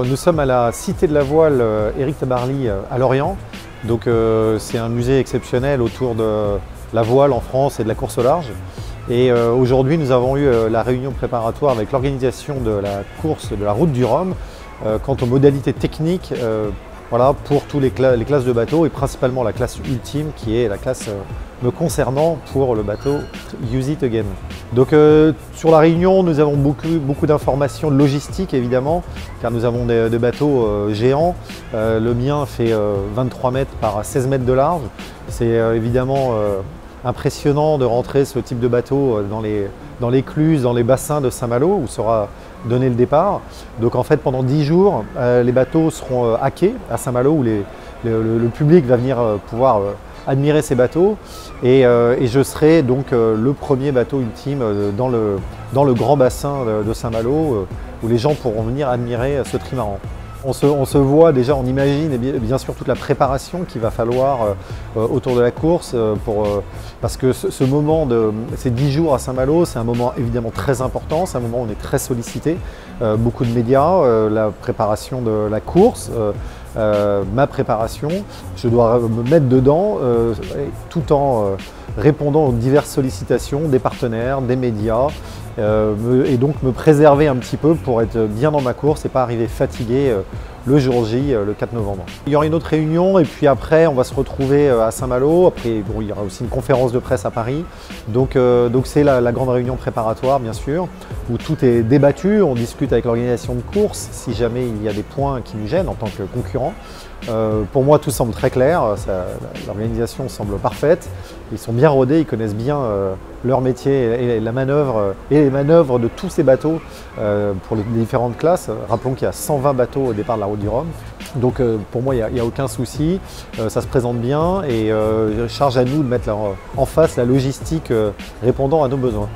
Nous sommes à la Cité de la Voile Éric Tabarly à Lorient. Donc c'est un musée exceptionnel autour de la voile en France et de la course au large. Et aujourd'hui nous avons eu la réunion préparatoire avec l'organisation de la course de la Route du Rhum quant aux modalités techniques voilà, pour tous les classes de bateaux et principalement la classe ultime qui est la classe me concernant pour le bateau Use It Again. Donc sur la réunion nous avons beaucoup d'informations de logistique évidemment car nous avons des bateaux géants. Le mien fait 23 mètres par 16 mètres de large. C'est évidemment impressionnant de rentrer ce type de bateau dans l'écluse, dans les bassins de Saint-Malo où sera donné le départ. Donc en fait pendant 10 jours, les bateaux seront à quai à Saint-Malo où le public va venir pouvoir admirer ces bateaux et je serai donc le premier bateau ultime dans le grand bassin de Saint-Malo où les gens pourront venir admirer ce trimaran. On se voit déjà, on imagine et bien sûr toute la préparation qu'il va falloir autour de la course parce que ce moment ces 10 jours à Saint-Malo, c'est un moment évidemment très important, c'est un moment où on est très sollicité, beaucoup de médias, la préparation de la course, ma préparation, je dois me mettre dedans tout en répondant aux diverses sollicitations des partenaires, des médias et donc me préserver un petit peu pour être bien dans ma course et pas arriver fatigué le jour J, le 4 novembre. Il y aura une autre réunion et puis après on va se retrouver à Saint-Malo. Après bon, il y aura aussi une conférence de presse à Paris. Donc c'est la grande réunion préparatoire bien sûr, où tout est débattu, on discute avec l'organisation de course si jamais il y a des points qui nous gênent en tant que concurrent. Pour moi tout semble très clair, l'organisation semble parfaite, ils sont bien rodés, ils connaissent bien leur métier et la manœuvre et les manœuvres de tous ces bateaux pour les différentes classes. Rappelons qu'il y a 120 bateaux au départ de la Route du Rhum, donc pour moi il n'y a aucun souci, ça se présente bien et charge à nous de mettre en face la logistique répondant à nos besoins.